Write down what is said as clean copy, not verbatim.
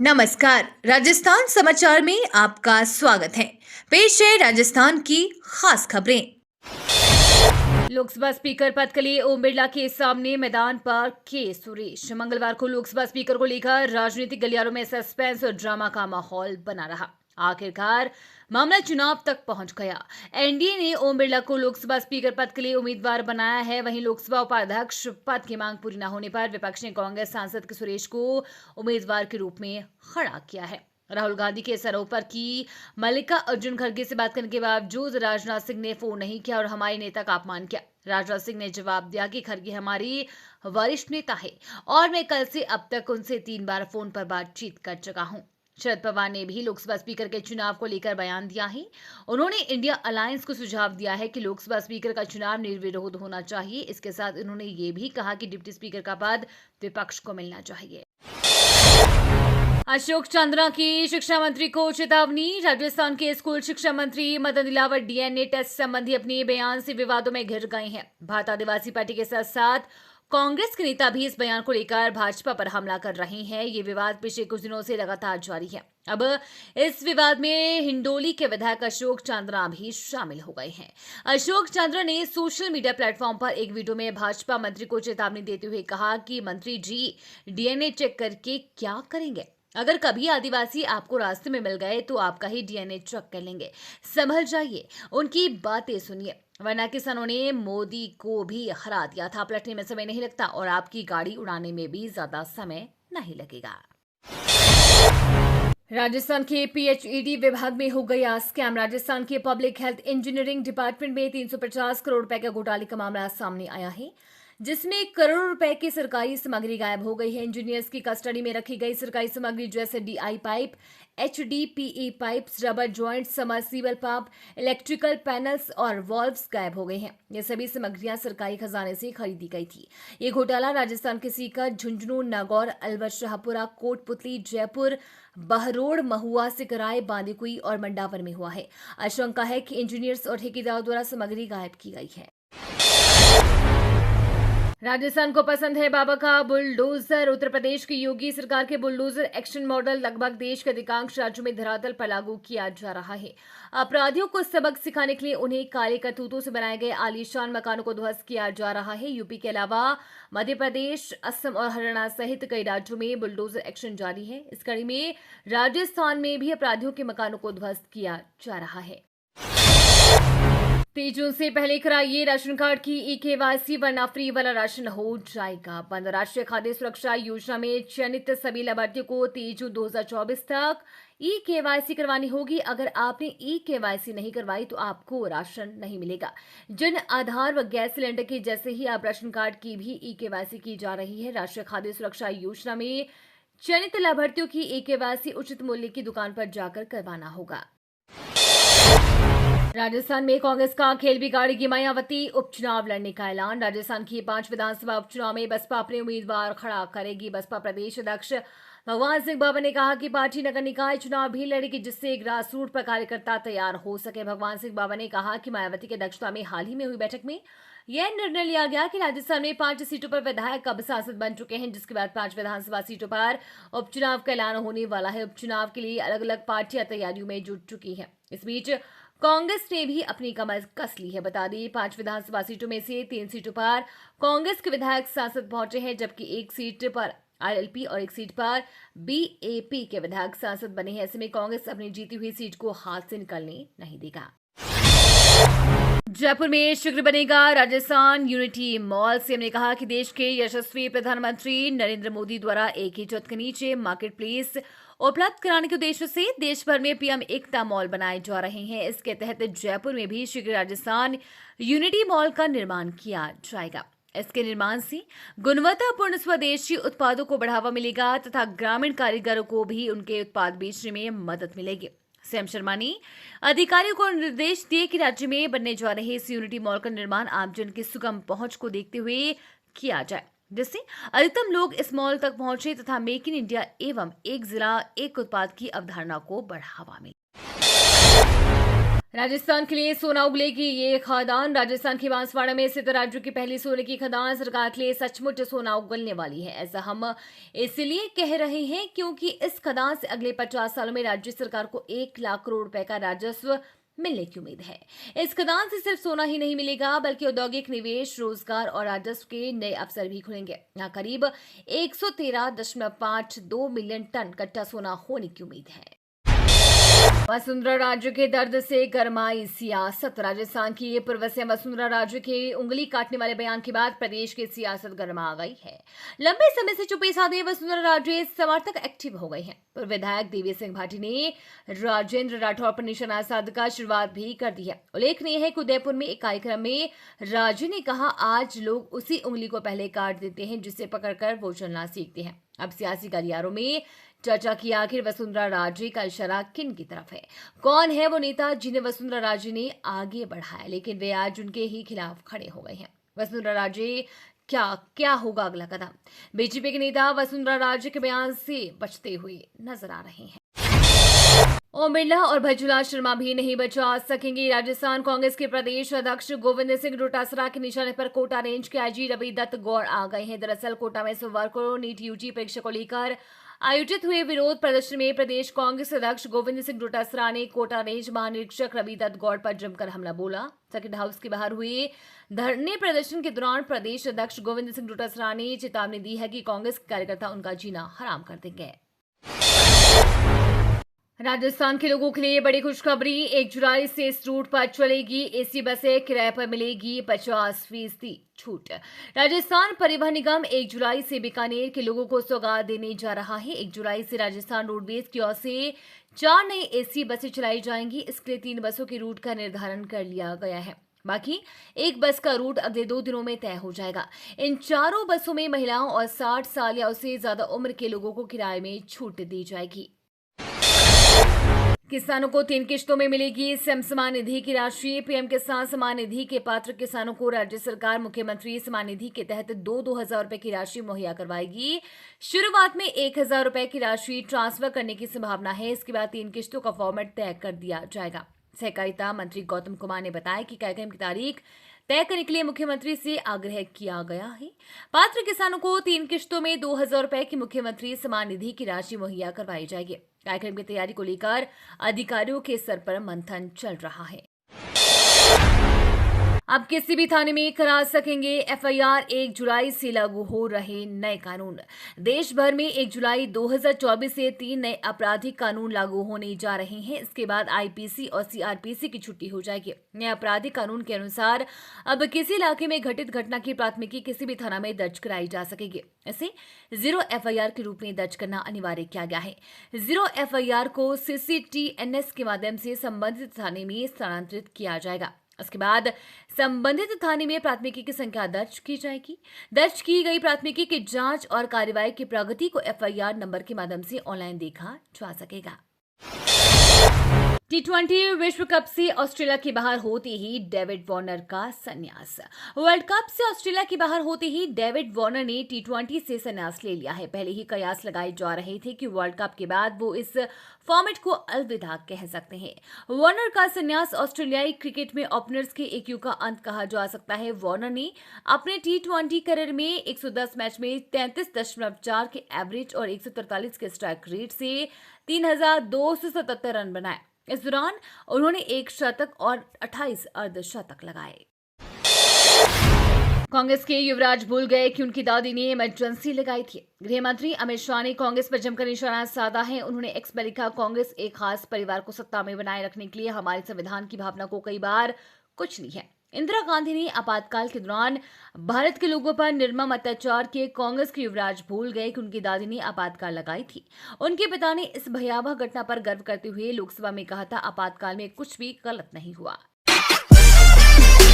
नमस्कार, राजस्थान समाचार में आपका स्वागत है। पेश है राजस्थान की खास खबरें। लोकसभा स्पीकर पद के लिए ओम बिरला के सामने मैदान पर के सुरेश। मंगलवार को लोकसभा स्पीकर को लेकर राजनीतिक गलियारों में सस्पेंस और ड्रामा का माहौल बना रहा। आखिरकार मामला चुनाव तक पहुंच गया। एनडीए ने ओम बिरला को लोकसभा स्पीकर पद के लिए उम्मीदवार बनाया है। वहीं लोकसभा उपाध्यक्ष पद की मांग पूरी न होने पर विपक्ष ने कांग्रेस सांसद के सुरेश को उम्मीदवार के रूप में खड़ा किया है। राहुल गांधी के इस आरोप पर कि मल्लिका अर्जुन खड़गे से बात करने के बावजूद राजनाथ सिंह ने फोन नहीं किया और हमारे नेता का अपमान किया। राजनाथ सिंह ने जवाब दिया कि खड़गे हमारी वरिष्ठ नेता है और मैं कल से अब तक उनसे 3 बार फोन पर बातचीत कर चुका हूं। शरद पवार ने भी लोकसभा स्पीकर के चुनाव को लेकर बयान दिया है। उन्होंने इंडिया अलायंस को सुझाव दिया है कि लोकसभा स्पीकर का चुनाव निर्विरोध होना चाहिए। इसके साथ उन्होंने ये भी कहा कि डिप्टी स्पीकर का पद विपक्ष को मिलना चाहिए। अशोक चंद्रा की शिक्षा मंत्री को चेतावनी। राजस्थान के स्कूल शिक्षा मंत्री मदन दिलावर डीएनए टेस्ट संबंधी अपने बयान से विवादों में घिर गए हैं। भारत आदिवासी पार्टी के साथ साथ कांग्रेस के नेता भी इस बयान को लेकर भाजपा पर हमला कर रहे हैं। ये विवाद पिछले कुछ दिनों से लगातार जारी है। अब इस विवाद में हिंडोली के विधायक अशोक चंद्रा भी शामिल हो गए हैं। अशोक चंद्रा ने सोशल मीडिया प्लेटफॉर्म पर एक वीडियो में भाजपा मंत्री को चेतावनी देते हुए कहा कि मंत्री जी डीएनए चेक करके क्या करेंगे? अगर कभी आदिवासी आपको रास्ते में मिल गए तो आपका ही डीएनए चेक कर लेंगे। संभल जाइए, उनकी बातें सुनिए, वरना किसानों ने मोदी को भी हरा दिया था। पलटने में समय नहीं लगता और आपकी गाड़ी उड़ाने में भी ज्यादा समय नहीं लगेगा। राजस्थान के पीएचईडी विभाग में हो गया स्कैम। राजस्थान के पब्लिक हेल्थ इंजीनियरिंग डिपार्टमेंट में 350 करोड़ रुपए का घोटाले का मामला सामने आया है, जिसमें करोड़ों रुपए की सरकारी सामग्री गायब हो गई है। इंजीनियर्स की कस्टडी में रखी गई सरकारी सामग्री जैसे DI pipe, HDPE pipes, rubber joint, submersible pump, electrical panels और वॉल्व्स गायब हो गए हैं। ये सभी सामग्रियां सरकारी खजाने से खरीदी गई थी। ये घोटाला राजस्थान के सीकर, झुंझुनू, नागौर, अलवर, शाहपुरा, कोटपुतली, जयपुर, बहरोड़, महुआ, सिकराय, बांदीकुई और मंडावर में हुआ है। आशंका है कि इंजीनियर्स और ठेकेदारों द्वारा सामग्री गायब की गई है। राजस्थान को पसंद है बाबा का बुलडोजर। उत्तर प्रदेश की योगी सरकार के बुलडोजर एक्शन मॉडल लगभग देश के अधिकांश राज्यों में धरातल पर लागू किया जा रहा है। अपराधियों को सबक सिखाने के लिए उन्हें काले करतूतों से बनाए गए आलीशान मकानों को ध्वस्त किया जा रहा है। यूपी के अलावा मध्य प्रदेश, असम और हरियाणा सहित कई राज्यों में बुलडोजर एक्शन जारी है। इस कड़ी में राजस्थान में भी अपराधियों के मकानों को ध्वस्त किया जा रहा है। 3 जून से पहले कराइए राशन कार्ड की ई-केवाईसी, वरना फ्री वाला राशन हो जाएगा बंद। राष्ट्रीय खाद्य सुरक्षा योजना में चयनित सभी लाभार्थियों को 3 जून 2024 तक ई-केवाईसी करवानी होगी। अगर आपने ई-केवाईसी नहीं करवाई तो आपको राशन नहीं मिलेगा। जन आधार व गैस सिलेंडर के जैसे ही आप राशन कार्ड की भी ई-केवाईसी की जा रही है। राष्ट्रीय खाद्य सुरक्षा योजना में चयनित लाभार्थियों की ई-केवाईसी उचित मूल्य की दुकान पर जाकर करवाना होगा। राजस्थान में कांग्रेस का खेल बिगाड़ेगी मायावती, उपचुनाव लड़ने का ऐलान। राजस्थान की 5 विधानसभा उपचुनाव में बसपा अपने उम्मीदवार खड़ा करेगी। बसपा प्रदेश अध्यक्ष भगवान सिंह बाबा ने कहा कि पार्टी नगर निकाय चुनाव भी लड़ेगी, जिससे ग्रास रूट पर कार्यकर्ता तैयार हो सके। भगवान सिंह बाबा ने कहा कि मायावती की अध्यक्षता में हाल ही में हुई बैठक में यह निर्णय लिया गया कि राजस्थान में 5 सीटों पर विधायक अब सांसद बन चुके हैं, जिसके बाद 5 विधानसभा सीटों पर उपचुनाव का ऐलान होने वाला है। उपचुनाव के लिए अलग अलग पार्टियां तैयारियों में जुट चुकी है। इस बीच कांग्रेस ने भी अपनी कमर कस ली है। बता दें 5 विधानसभा सीटों में से 3 सीटों पर कांग्रेस के विधायक सांसद पहुंचे हैं, जबकि 1 सीट पर आरएलपी और 1 सीट पर बीएपी के विधायक सांसद बने हैं। ऐसे में कांग्रेस अपनी जीती हुई सीट को हाथ से निकलने नहीं देगा। जयपुर में शीघ्र बनेगा राजस्थान यूनिटी मॉल। सीएम ने कहा कि देश के यशस्वी प्रधानमंत्री नरेंद्र मोदी द्वारा एक ही छत के नीचे मार्केट प्लेस उपलब्ध कराने के उद्देश्य से देश भर में पीएम एकता मॉल बनाए जा रहे हैं। इसके तहत जयपुर में भी शीघ्र राजस्थान यूनिटी मॉल का निर्माण किया जाएगा। इसके निर्माण से गुणवत्तापूर्ण स्वदेशी उत्पादों को बढ़ावा मिलेगा तथा ग्रामीण कारीगरों को भी उनके उत्पाद बेचने में मदद मिलेगी। सीएम शर्मा ने अधिकारियों को निर्देश दिए कि राज्य में बनने जा रहे इस यूनिटी मॉल का निर्माण आमजन की सुगम पहुंच को देखते हुए किया जाए, जिससे अधिकतम लोग इस मॉल तक पहुंचे तथा मेक इन इंडिया एवं एक जिला एक उत्पाद की अवधारणा को बढ़ावा मिले। राजस्थान के लिए सोना उगलेगी ये खदान। राजस्थान के बांसवाड़ा में स्थित राज्य की पहली सोने की खदान सरकार के लिए सचमुच सोना उगलने वाली है। ऐसा हम इसलिए कह रहे हैं क्योंकि इस खदान से अगले 50 सालों में राज्य सरकार को 1 लाख करोड़ रुपए का राजस्व मिलने की उम्मीद है। इस खदान से सिर्फ सोना ही नहीं मिलेगा बल्कि औद्योगिक निवेश, रोजगार और राजस्व के नए अवसर भी खुलेंगे। यहाँ करीब 113.52 मिलियन टन कच्चा सोना होने की उम्मीद है। वसुंधरा राजे के दर्द से गरमाई सियासत। राजस्थान की पूर्व सीएम वसुंधरा राजे के उंगली काटने वाले बयान के बाद प्रदेश की सियासत गरमा गई है। लंबे समय से चुप्पी साधे वसुंधरा राजे समर्थक एक्टिव हो गए हैं। पूर्व विधायक देवी सिंह भाटी ने राजेंद्र राठौर पर निशाना साधकर शुरुआत भी कर दी है। उल्लेखनीय है कि उदयपुर में एक कार्यक्रम में राजे ने कहा, आज लोग उसी उंगली को पहले काट देते हैं जिससे पकड़कर वो चलना सीखते हैं। अब सियासी गलियारों में चर्चा की आखिर वसुंधरा राजे का इशारा किन की तरफ है? कौन है वो नेता जिन्हें वसुंधरा राजे ने आगे बढ़ाया लेकिन वे आज उनके ही खिलाफ खड़े हो गए हैं? वसुंधरा राजे क्या होगा अगला कदम? बीजेपी के नेता वसुंधरा राजे के बयान से बचते हुए नजर आ रहे हैं। ओम बिरला और भज्जूलाल शर्मा भी नहीं बचा सकेंगे। राजस्थान कांग्रेस के प्रदेश अध्यक्ष गोविंद सिंह डोटासरा के निशाने पर कोटा रेंज के आईजी रवि दत्त गौड़ आ गए हैं। दरअसल कोटा में सोमवार को नीट यूजी परीक्षा को लेकर आयोजित हुए विरोध प्रदर्शन में प्रदेश कांग्रेस अध्यक्ष गोविंद सिंह डोटासरा ने कोटा रेंज महानिरीक्षक रवि दत्त गौड़ पर जमकर हमला बोला। सर्किट हाउस के बाहर हुए धरने प्रदर्शन के दौरान प्रदेश अध्यक्ष गोविंद सिंह डोटासरा ने चेतावनी दी है कि कांग्रेस कार्यकर्ता उनका जीना हराम कर देंगे। राजस्थान के लोगों के लिए बड़ी खुशखबरी। 1 जुलाई से इस रूट पर चलेगी एसी बसें, किराए पर मिलेगी 50% छूट। राजस्थान परिवहन निगम 1 जुलाई से बीकानेर के लोगों को सौगात देने जा रहा है। 1 जुलाई से राजस्थान रोडवेज की ओर से 4 नई एसी बसें चलाई जाएंगी। इसके लिए 3 बसों के रूट का निर्धारण कर लिया गया है। बाकी एक बस का रूट अगले 2 दिनों में तय हो जाएगा। इन चारों बसों में महिलाओं और 60 साल या उससे ज्यादा उम्र के लोगों को किराए में छूट दी जाएगी। किसानों को 3 किश्तों में मिलेगी सीएम सम्मान निधि की राशि। पीएम किसान सम्मान निधि के पात्र किसानों को राज्य सरकार मुख्यमंत्री सम्मान निधि के तहत 2-2 हजार रुपए की राशि मुहैया करवाएगी। शुरुआत में 1,000 रुपए की राशि ट्रांसफर करने की संभावना है। इसके बाद 3 किश्तों का फॉर्मेट तय कर दिया जाएगा। सहकारिता मंत्री गौतम कुमार ने बताया कि कार्यक्रम की तारीख तय करने के लिए मुख्यमंत्री से आग्रह किया गया है। पात्र किसानों को 3 किश्तों में 2,000 रुपए की मुख्यमंत्री सम्मान निधि की राशि मुहैया करवाई जाएगी। कार्यक्रम की तैयारी को लेकर अधिकारियों के स्तर पर मंथन चल रहा है। अब किसी भी थाने में करा सकेंगे एफआईआर। 1 जुलाई से लागू हो रहे नए कानून। देश भर में 1 जुलाई 2024 से 3 नए आपराधिक कानून लागू होने जा रहे हैं। इसके बाद आईपीसी और सीआरपीसी की छुट्टी हो जाएगी। नए आपराधिक कानून के अनुसार अब किसी इलाके में घटित घटना की प्राथमिकी किसी भी थाना में दर्ज कराई जा सकेगी। इसे 0 एफआईआर के रूप में दर्ज करना अनिवार्य किया गया है। 0 एफआईआर को सीसीटीएनएस के माध्यम से संबंधित थाने में स्थानांतरित किया जाएगा। उसके बाद संबंधित थाने में प्राथमिकी की संख्या दर्ज की जाएगी। दर्ज की गई प्राथमिकी की जांच और कार्रवाई की प्रगति को एफआईआर नंबर के माध्यम से ऑनलाइन देखा जा सकेगा। T20 विश्व कप से ऑस्ट्रेलिया के बाहर होते ही डेविड वार्नर का संन्यास। वर्ल्ड कप से ऑस्ट्रेलिया के बाहर होते ही डेविड वार्नर ने T20 से संन्यास ले लिया है। पहले ही कयास लगाए जा रहे थे कि वर्ल्ड कप के बाद वो इस फॉर्मेट को अलविदा कह सकते हैं। वार्नर का संन्यास ऑस्ट्रेलियाई क्रिकेट में ओपनर्स के एक युग का अंत कहा जा सकता है। वार्नर ने अपने T20 करियर में 110 मैच में 33.4 के एवरेज और 143 के स्ट्राइक रेट से 3,277 रन बनाए। इस दौरान उन्होंने 1 शतक और 28 अर्धशतक लगाए। कांग्रेस के युवराज भूल गए कि उनकी दादी ने इमरजेंसी लगाई थी। गृह मंत्री अमित शाह ने कांग्रेस पर जमकर निशाना साधा है। उन्होंने एक्स पर लिखा, कांग्रेस एक खास परिवार को सत्ता में बनाए रखने के लिए हमारे संविधान की भावना को कई बार कुछ नहीं है। इंदिरा गांधी ने आपातकाल के दौरान भारत के लोगों पर निर्मम अत्याचार किए। कांग्रेस के युवराज भूल गए कि उनकी दादी ने आपातकाल लगाई थी। उनके पिता ने इस भयावह घटना पर गर्व करते हुए लोकसभा में कहा था, आपातकाल में कुछ भी गलत नहीं हुआ।